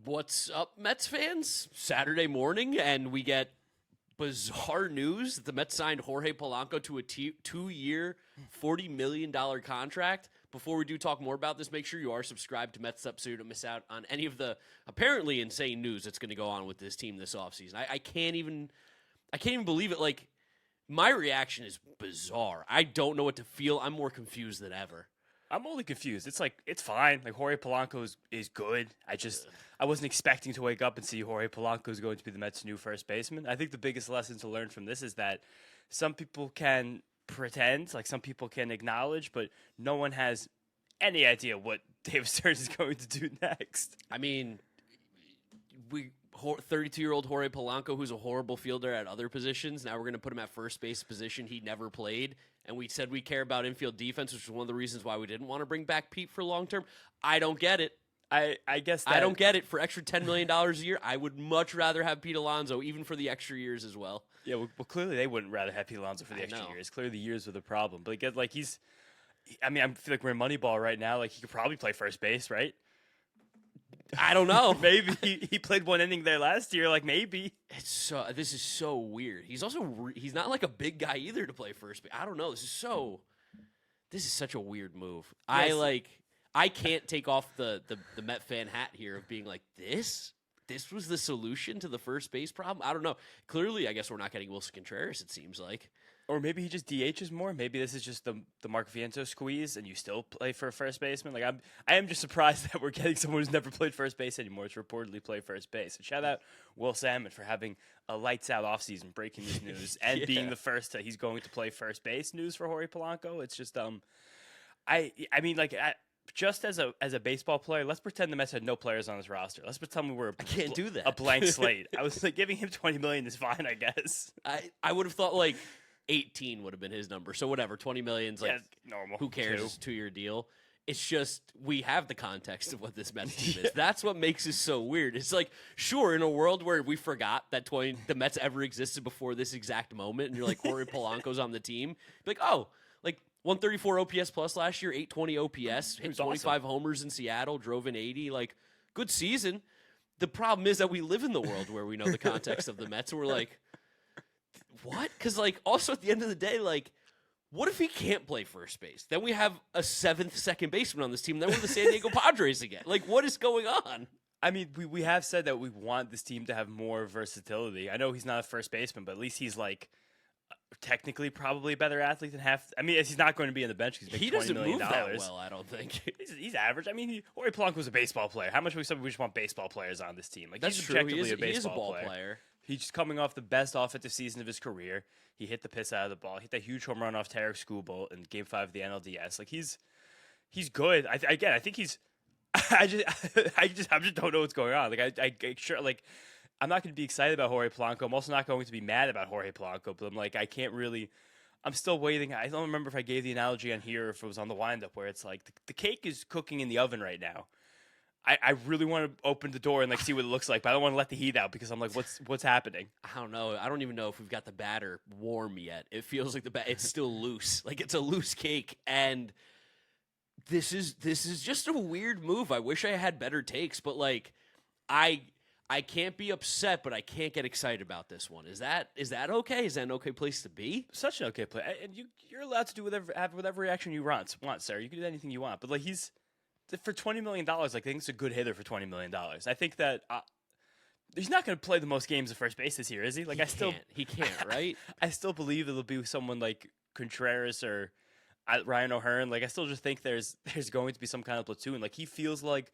What's up, Mets fans? Saturday morning, and we get bizarre news that the Mets signed Jorge Polanco to a 2-year, $40 million contract. Before we do talk more about this, make sure you are subscribed to Mets'd so you don't miss out on any of the apparently insane news that's going to go on with this team this offseason. I can't even believe it. Like, my reaction is bizarre. I don't know what to feel. I'm more confused than ever. I'm only confused. It's like, it's fine. Like, Jorge Polanco is good. I wasn't expecting to wake up and see Jorge Polanco is going to be the Mets' new first baseman. I think the biggest lesson to learn from this is that some people can pretend, like some people can acknowledge, but no one has any idea what David Stearns is going to do next. I mean, 32-year-old Jorge Polanco, who's a horrible fielder at other positions. Now we're going to put him at first base position he never played. And we said we care about infield defense, which was one of the reasons why we didn't want to bring back Pete for long term. I don't get it. I guess I don't get it. For extra $10 million a year, I would much rather have Pete Alonso, even for the extra years as well. Yeah, well, clearly they wouldn't rather have Pete Alonso for the extra years. Clearly the years were the problem. But I feel like we're in Moneyball right now. Like, he could probably play first base, right? I don't know. Maybe he played one inning there last year. Like, maybe. This is so weird. He's also he's not like a big guy either to play first base. I don't know. This is such a weird move. Yes. I can't take off the Met fan hat here of being like, this was the solution to the first base problem. I don't know. Clearly, I guess we're not getting Wilson Contreras, it seems like. Or maybe he just DHs more. Maybe this is just the Mark Vientos squeeze, and you still play for a first baseman. Like, I am just surprised that we're getting someone who's never played first base anymore to reportedly play first base. So shout out Will Salmon for having a lights out offseason, breaking this news and being the first that he's going to play first base news for Jorge Polanco. It's just just as a baseball player, let's pretend the Mets had no players on this roster. Let's pretend we were I can't do that. A blank slate. I was like, giving him $20 million is fine, I guess. I would have thought like 18 would have been his number. So whatever, 20 million's like normal. Who cares? It's a 2-year deal. It's just we have the context of what this Mets team is. That's what makes it so weird. It's like, sure, in a world where we forgot that the Mets ever existed before this exact moment, and you're like, Jorge Polanco's on the team, like, oh, like 134 OPS plus last year, 820 OPS, hit 25 homers in Seattle, drove in 80, like, good season. The problem is that we live in the world where we know the context of the Mets, and we're like, what? Because, like, also at the end of the day, like, what if he can't play first base? Then we have a 7th second baseman on this team. Then we're the San Diego Padres again. Like, what is going on? I mean, we have said that we want this team to have more versatility. I know he's not a first baseman, but at least he's, like, technically probably a better athlete than half. I mean, he's not going to be in the bench because he doesn't move that well, I don't think. He's average. I mean, Jorge Polanco was a baseball player. How much we just want baseball players on this team? Like, that's he's true. objectively He is a ball player. He's just coming off the best offensive season of his career. He hit the piss out of the ball. He hit that huge home run off Tarek Skubal in Game 5 of the NLDS. Like, he's good. I think he's. I just don't know what's going on. Like, I'm not going to be excited about Jorge Polanco. I'm also not going to be mad about Jorge Polanco. But I'm like, I can't really. I'm still waiting. I don't remember if I gave the analogy on here or if it was on the windup where it's like the cake is cooking in the oven right now. I really want to open the door and like see what it looks like, but I don't want to let the heat out because I'm like, what's happening? I don't know. I don't even know if we've got the batter warm yet. It feels like it's still loose. Like, it's a loose cake, and this is just a weird move. I wish I had better takes, but like, I can't be upset, but I can't get excited about this one. Is that okay? Is that an okay place to be? Such an okay place, and you're allowed to do whatever reaction you want, sir. You can do anything you want, but like, he's. For $20 million, like, I think he's a good hitter for $20 million. I think that he's not going to play the most games at first base this year, is he? Like, he can't, right? I still believe it'll be someone like Contreras or Ryan O'Hearn. Like, I still just think there's going to be some kind of platoon. Like, he feels like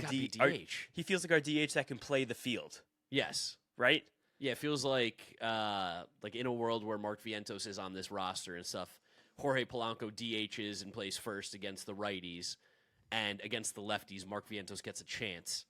he feels like our DH that can play the field. Yes, right. Yeah, it feels like in a world where Mark Vientos is on this roster and stuff, Jorge Polanco DHs and plays first against the righties. And against the lefties, Mark Vientos gets a chance.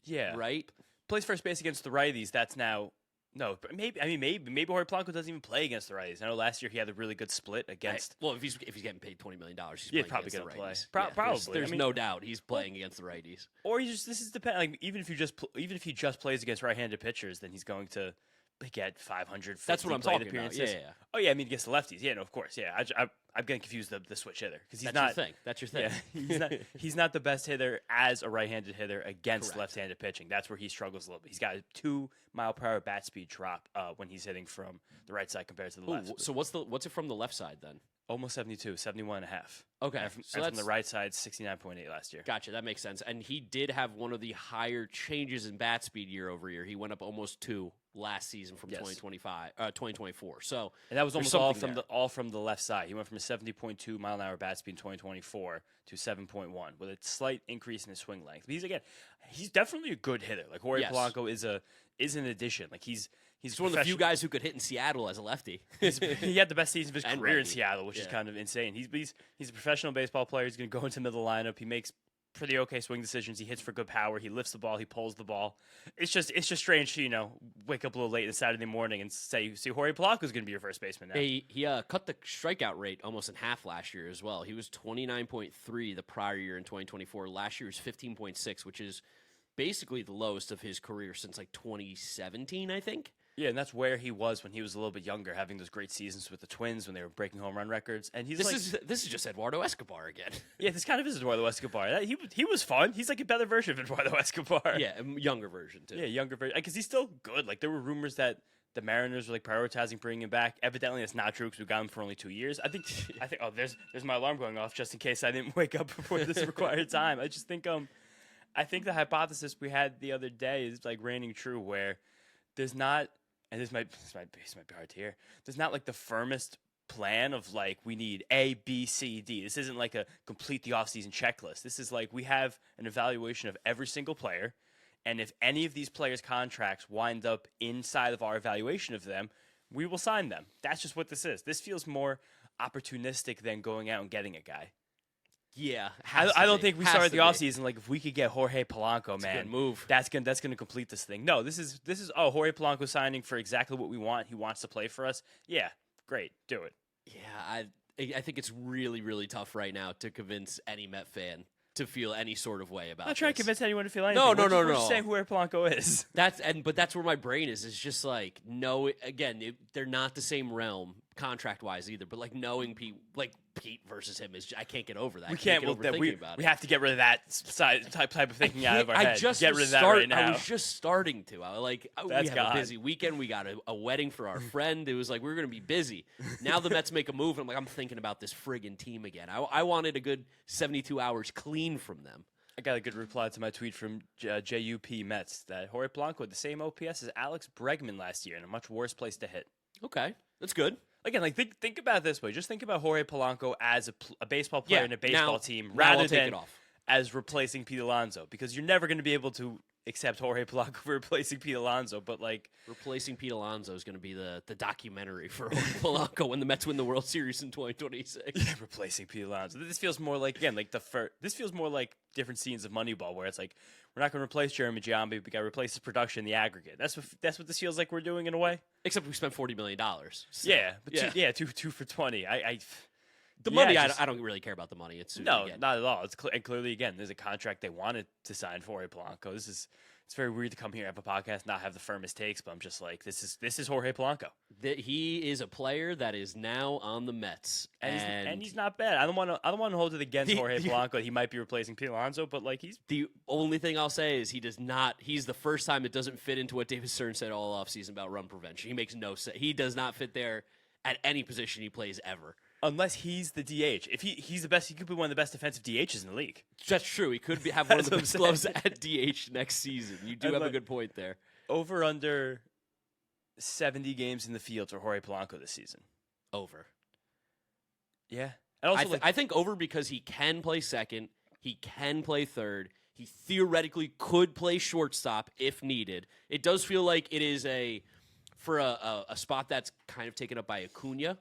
Yeah. Right? Plays first base against the righties. That's now no. But maybe Jorge Polanco doesn't even play against the righties. I know last year he had a really good split against. Well, if he's getting paid $20 million, he's probably going to play. Probably. There's no doubt he's playing against the righties. Or this is depending. Like, even if he just plays against right-handed pitchers, then he's going to get 500. That's what I'm plate talking about. appearances. Yeah. Oh yeah, I mean against the lefties. Yeah, no, of course. Yeah, I'm getting confused the switch hitter because he's That's not. your thing. That's your thing. Yeah, he's not the best hitter as a right-handed hitter against Correct. left-handed pitching. That's where he struggles a little bit. He's got a 2-mile-per-hour bat speed drop when he's hitting from the right side compared to the left. So what's it from the left side then? Almost 72, 71 and a half. Okay, And from, so and that's from the right side, 69.8 last year. Gotcha, that makes sense. And he did have one of the higher changes in bat speed year over year. He went up almost 2 last season from 2024. So And that was there's almost something all from the left side. He went from a 70.2 mile an hour bat speed in 2024 to 7.1 with a slight increase in his swing length. But he's definitely a good hitter. Like Jorge Yes. Polanco is an addition. Like he's one of the few guys who could hit in Seattle as a lefty. he had the best season of his And career in righty. Seattle, which is Yeah. kind of insane. He's a professional baseball player. He's going to go into the middle of the lineup. He makes pretty okay swing decisions. He hits for good power. He lifts the ball. He pulls the ball. It's just strange to wake up a little late on Saturday morning and say Jorge Polanco is going to be your first baseman now. He cut the strikeout rate almost in half last year as well. He was 29.3 the prior year in 2024. Last year was 15.6, which is basically the lowest of his career since like 2017, I think. Yeah, and that's where he was when he was a little bit younger, having those great seasons with the Twins when they were breaking home run records. And This is just Eduardo Escobar again. yeah, this kind of is Eduardo Escobar. He was fun. He's like a better version of Eduardo Escobar. Yeah, a younger version too. Yeah, younger version. Because he's still good. Like there were rumors that the Mariners were like prioritizing bringing him back. Evidently, that's not true because we got him for only 2 years. I think. Oh, there's my alarm going off just in case I didn't wake up before this required time. I just think I think the hypothesis we had the other day is like reigning true, where there's not. And this might be hard to hear. There's not like the firmest plan of like we need A, B, C, D. This isn't like a complete the offseason checklist. This is like we have an evaluation of every single player, and if any of these players' contracts wind up inside of our evaluation of them, we will sign them. That's just what this is. This feels more opportunistic than going out and getting a guy. Yeah, I don't think we started the off offseason like if we could get Jorge Polanco, man, good move. That's gonna complete this thing. No, this is Jorge Polanco signing for exactly what we want. He wants to play for us. Yeah, great, do it. Yeah, I think it's really, really tough right now to convince any Met fan to feel any sort of way about. I'm not trying to this. convince anyone to feel anything. No. We're just saying who Jorge Polanco is. But that's where my brain is. It's just like they're not the same realm contract wise either. But like knowing Pete versus him is I can't get over that. We can't. Get over thinking about we it. have to get rid of that type of thinking out of our head. I just get rid of that right now. I was just starting to. We have a busy weekend. We got a wedding for our friend. It was like we were going to be busy. Now the Mets make a move, and I'm thinking about this friggin' team again. I wanted a good 72 hours clean from them. I got a good reply to my tweet from JUP Mets that Jorge Polanco had the same OPS as Alex Bregman last year in a much worse place to hit. Okay, that's good. Again, like think about it this way. Just think about Jorge Polanco as a baseball player in a baseball team now I'll rather take than it off. as replacing Pete Alonso, because you're never going to be able to accept Jorge Polanco for replacing Pete Alonso. But like replacing Pete Alonso is going to be the documentary for Jorge Polanco when the Mets win the World Series in 2026. replacing Pete Alonso. This feels more like this feels more like different scenes of Moneyball, where it's like we're not going to replace Jeremy Giambi, we got to replace his production in the aggregate. That's what this feels like we're doing in a way. Except we spent $40 million. So, Yeah, but two for 20. The money, I don't really care about the money. It's not at all. And clearly, again, there's a contract they wanted to sign for Jorge Polanco. It's very weird to come here and have a podcast, not have the firmest takes, but I'm just like, this is Jorge Polanco. He is a player that is now on the Mets, and he's not bad. I don't want to hold it against Jorge Polanco. He might be replacing Pete Alonso, but like the only thing I'll say is he does not. He's the first time it doesn't fit into what David Stern said all offseason about run prevention. He makes no sense. He does not fit there at any position he plays ever. Unless he's the DH. If he's the best, he could be one of the best defensive DHs in the league. That's true. He could have one of the best gloves at DH next season. You do have a good point there. Over under 70 games in the field for Jorge Polanco this season. Over. Yeah. And also, I think over because he can play second. He can play third. He theoretically could play shortstop if needed. It does feel like it is for a spot that's kind of taken up by Acuna.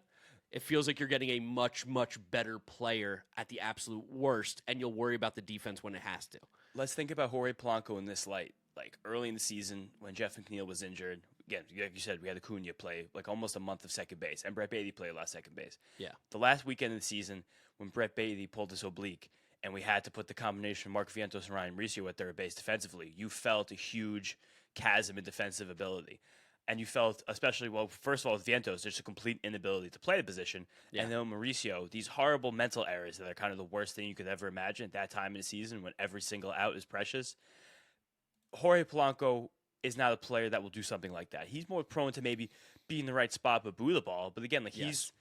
It feels like you're getting a much, much better player at the absolute worst, and you'll worry about the defense when it has to. Let's think about Jorge Polanco in this light. Like early in the season when Jeff McNeil was injured, again, like you said, we had Acuna play like almost a month of second base, and Brett Baty played a lot of second base. Yeah. The last weekend of the season when Brett Baty pulled his oblique, and we had to put the combination of Mark Vientos and Ryan Mauricio at third base defensively, you felt a huge chasm in defensive ability. And you felt, especially, well, first of all, with Vientos, there's a complete inability to play the position. Yeah. And then Mauricio, these horrible mental errors that are kind of the worst thing you could ever imagine at that time in the season when every single out is precious. Jorge Polanco is not a player that will do something like that. He's more prone to maybe be in the right spot but boo the ball. But again, like he's,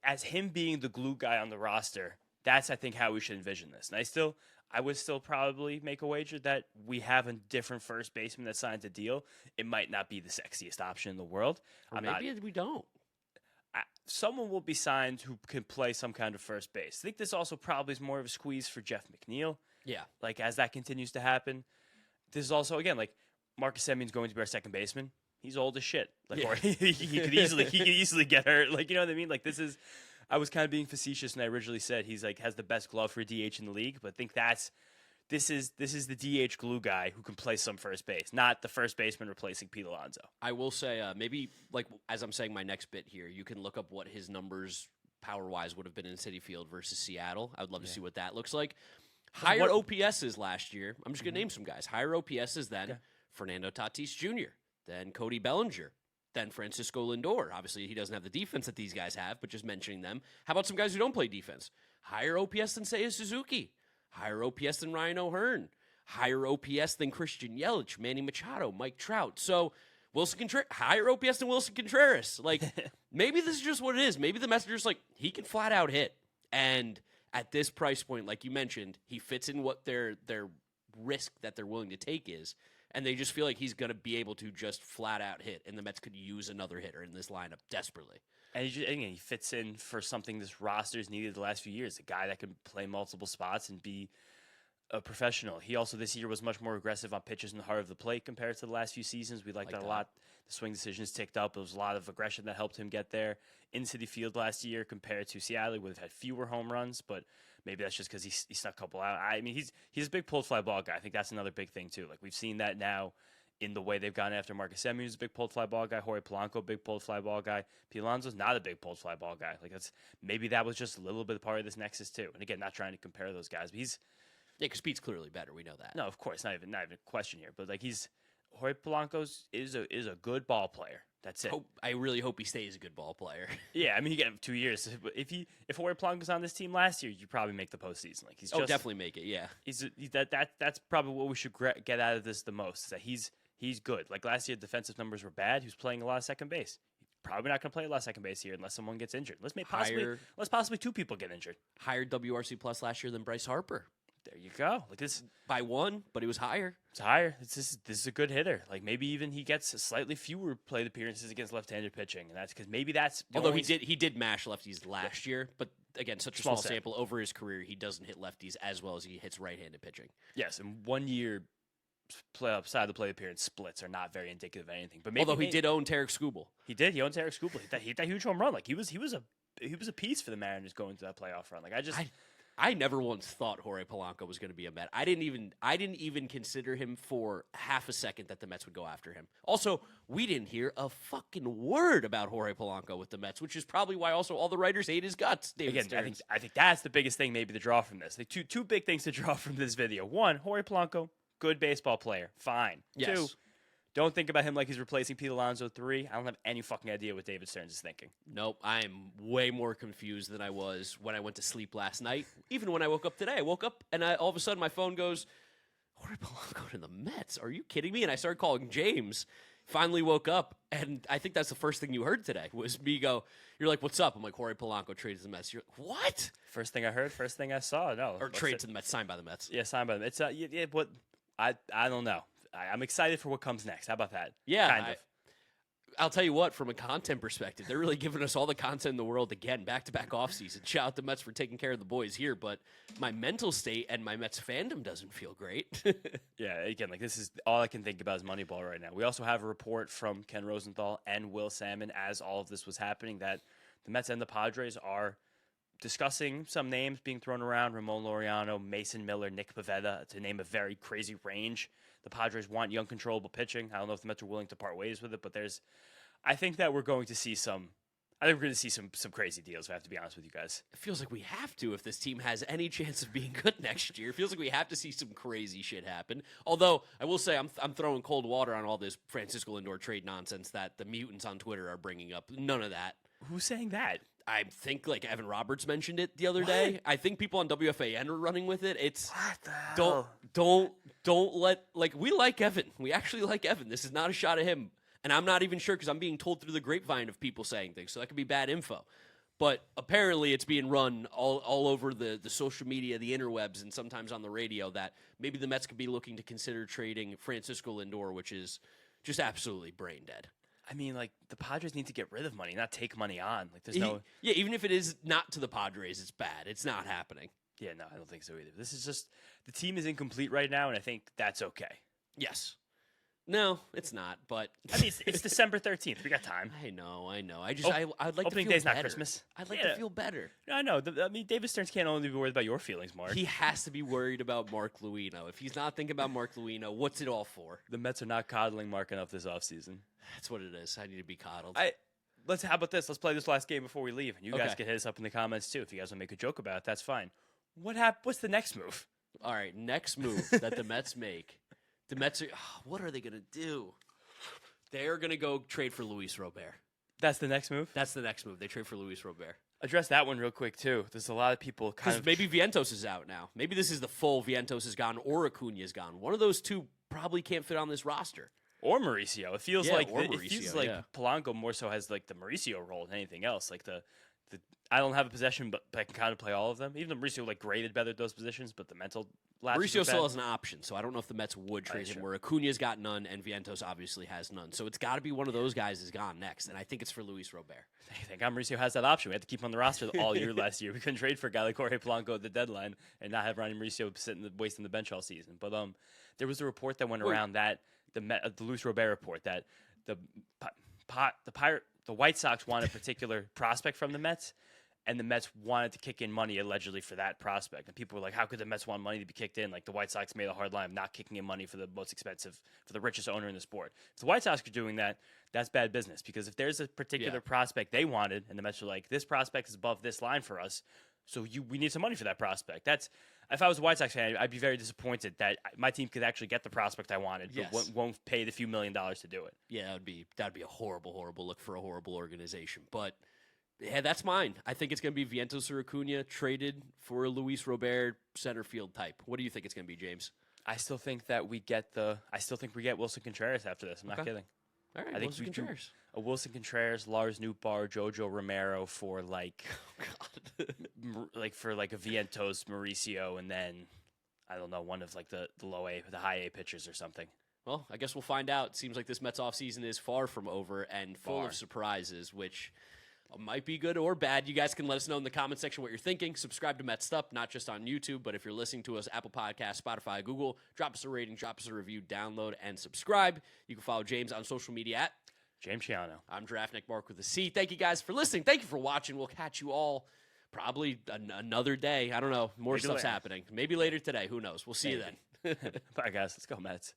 as him being the glue guy on the roster, that's, I think, how we should envision this. And I would still probably make a wager that we have a different first baseman that signs a deal. It might not be the sexiest option in the world. Or maybe we don't. Someone will be signed who can play some kind of first base. I think this also probably is more of a squeeze for Jeff McNeil. Yeah. Like, as that continues to happen. This is also, again, like, Marcus Semion's going to be our second baseman. He's old as shit. Like, or he could easily get hurt. Like, you know what I mean? Like, this is... I was kind of being facetious when I originally said he's like has the best glove for DH in the league, but I think this is the DH glue guy who can play some first base, not the first baseman replacing Pete Alonso. I will say maybe like as I'm saying my next bit here, you can look up what his numbers power wise would have been in Citi Field versus Seattle. I would love to see what that looks like. Higher OPSs last year. I'm just gonna name some guys. Higher OPSs than Fernando Tatis Jr., then Cody Bellinger. Then Francisco Lindor. Obviously, he doesn't have the defense that these guys have, but just mentioning them. How about some guys who don't play defense? Higher OPS than Seiya Suzuki. Higher OPS than Ryan O'Hearn. Higher OPS than Christian Yelich, Manny Machado, Mike Trout. So Wilson Contreras, higher OPS than Wilson Contreras. Like, maybe this is just what it is. Maybe the Messengers, like, he can flat out hit. And at this price point, like you mentioned, he fits in what their risk that they're willing to take is. And they just feel like he's going to be able to just flat out hit, and the Mets could use another hitter in this lineup desperately. And he fits in for something this roster's needed the last few years, a guy that can play multiple spots and be a professional. He also this year was much more aggressive on pitches in the heart of the plate compared to the last few seasons. We liked that a lot. The swing decisions ticked up. There was a lot of aggression that helped him get there. In Citi Field last year compared to Seattle, he would have had fewer home runs, but maybe that's just because he snuck a couple out. I mean, he's a big pulled fly ball guy. I think that's another big thing, too. Like, we've seen that now in the way they've gone after Marcus Semien, who's a big pulled fly ball guy. Jorge Polanco, big pulled fly ball guy. Pete Alonso's not a big pulled fly ball guy. Like, maybe that was just a little bit of part of this nexus, too. And again, not trying to compare those guys, but yeah, because Pete's clearly better. We know that. No, of course, not even a question here. But like Jorge Polanco is a good ball player. That's it. I really hope he stays a good ball player. Yeah, I mean, you get him 2 years. If Jorge Polanco's on this team last year, you probably make the postseason. Like definitely make it. Yeah, that's probably what we should get out of this the most. Is that he's good. Like last year, defensive numbers were bad. He was playing a lot of second base. Probably not going to play a lot of second base here unless someone gets injured. Unless possibly two people get injured. Higher WRC plus last year than Bryce Harper. There you go. Like this by one, but it was higher. It's higher. This is a good hitter. Like maybe even he gets slightly fewer plate appearances against left-handed pitching, and that's because maybe that's. Although he did mash lefties last year, but again, such a small sample over his career, he doesn't hit lefties as well as he hits right-handed pitching. Yes, and 1 year side of the plate appearance splits are not very indicative of anything. But maybe he did own Tarek Skubal. He did. He owned Tarek Skubal. He hit that huge home run. Like he was a piece for the Mariners going to that playoff run. Like I never once thought Jorge Polanco was going to be a Met. I didn't even consider him for half a second that the Mets would go after him. Also, we didn't hear a fucking word about Jorge Polanco with the Mets, which is probably why also all the writers hate his guts. David Stearns. I think that's the biggest thing maybe to draw from this. Like two big things to draw from this video. One, Jorge Polanco, good baseball player, fine. Yes. Two, don't think about him like he's replacing Pete Alonso. 3, I don't have any fucking idea what David Stearns is thinking. Nope, I'm way more confused than I was when I went to sleep last night. Even when I woke up today, I woke up and all of a sudden my phone goes, Jorge Polanco to the Mets? Are you kidding me? And I started calling James. Finally woke up, and I think that's the first thing you heard today was me go, you're like, what's up? I'm like, Jorge Polanco trades to the Mets. You're like, what? First thing I heard, first thing I saw. No. Or trade to the Mets, signed by the Mets. Yeah, signed by the Mets. But I don't know. I'm excited for what comes next. How about that? Yeah. Kind of. I'll tell you what, from a content perspective, they're really giving us all the content in the world again, back-to-back offseason. Shout out to Mets for taking care of the boys here, but my mental state and my Mets fandom doesn't feel great. Yeah, again, like this is all I can think about is Moneyball right now. We also have a report from Ken Rosenthal and Will Salmon as all of this was happening that the Mets and the Padres are discussing some names being thrown around, Ramon Laureano, Mason Miller, Nick Pivetta, to name a very crazy range. The Padres want young, controllable pitching. I don't know if the Mets are willing to part ways with it, but I think that we're going to see some, I think we're going to see some crazy deals. I have to be honest with you guys. It feels like we have to if this team has any chance of being good next year. It feels like we have to see some crazy shit happen. Although I will say I'm throwing cold water on all this Francisco Lindor trade nonsense that the mutants on Twitter are bringing up. None of that. Who's saying that? I think like Evan Roberts mentioned it the other day. I think people on WFAN are running with it. It's what the hell? Don't let we like Evan. We actually like Evan. This is not a shot at him. And I'm not even sure because I'm being told through the grapevine of people saying things. So that could be bad info. But apparently it's being run all over the social media, the interwebs, and sometimes on the radio that maybe the Mets could be looking to consider trading Francisco Lindor, which is just absolutely brain dead. I mean, like, the Padres need to get rid of money, not take money on. Like, there's Yeah, even if it is not to the Padres, it's bad. It's not happening. Yeah, no, I don't think so either. This is just, the team is incomplete right now, and I think that's okay. Yes. No, it's not, but... I mean, it's December 13th. We got time. I know. I'd like to feel opening day's better. not Christmas. I'd like to feel better. I know. I mean, David Stearns can't only be worried about your feelings, Mark. He has to be worried about Mark Luino. If he's not thinking about Mark Luino, what's it all for? The Mets are not coddling Mark enough this offseason. That's what it is. I need to be coddled. How about this? Let's play this last game before we leave. And you guys can hit us up in the comments, too. If you guys want to make a joke about it, that's fine. What's the next move? All right, next move that the Mets make. The Mets are... what are they going to do? They're going to go trade for Luis Robert. That's the next move? That's the next move. They trade for Luis Robert. Address that one real quick, too. There's a lot of people kind of... Maybe Vientos is out now. Maybe this is the full Vientos is gone or Acuna is gone. One of those two probably can't fit on this roster. Or Mauricio. It feels like Mauricio, Polanco more so has like the Mauricio role than anything else. Like the I don't have a possession, but I can kind of play all of them. Even though Mauricio like graded better at those positions, but the mental Mauricio still has an option, so I don't know if the Mets would trade him. Sure. Where Acuna's got none and Vientos obviously has none, so it's got to be one of those guys is gone next, and I think it's for Luis Robert. Thank God Mauricio has that option. We had to keep him on the roster all year last year. We couldn't trade for a guy like Jorge Polanco at the deadline and not have Ronnie Mauricio wasting the bench all season. But there was a report that went around that the Luis Robert report that the White Sox wanted a particular prospect from the Mets, and the Mets wanted to kick in money allegedly for that prospect. And people were like, how could the Mets want money to be kicked in? Like the White Sox made a hard line of not kicking in money for the most expensive, for the richest owner in the sport. If the White Sox are doing that, that's bad business, because if there's a particular prospect they wanted and the Mets were like, this prospect is above this line for us, so we need some money for that prospect. If I was a White Sox fan, I'd be very disappointed that my team could actually get the prospect I wanted, but won't pay the few $1 million to do it. Yeah, that'd be a horrible, horrible look for a horrible organization. But yeah, that's mine. I think it's going to be Vientos or Acuna traded for a Luis Robert center field type. What do you think it's going to be, James? I still think we get Wilson Contreras after this. I'm not kidding. All right, I think Wilson Contreras. A Wilson Contreras, Lars Nootbaar, Jojo Romero for like, for like a Vientos, Mauricio, and then I don't know, one of like the high A pitchers or something. Well, I guess we'll find out. Seems like this Mets offseason is far from over and full of surprises, which might be good or bad. You guys can let us know in the comment section what you're thinking. Subscribe to Mets'd, not just on YouTube, but if you're listening to us, Apple Podcasts, Spotify, Google, drop us a rating, drop us a review, download, and subscribe. You can follow James on social media at James Chiano. I'm Draftnik Mark with a C. Thank you guys for listening. Thank you for watching. We'll catch you all probably another day. I don't know. More stuff's happening. Maybe later today. Who knows? We'll see you then. Bye, guys. Let's go, Mets.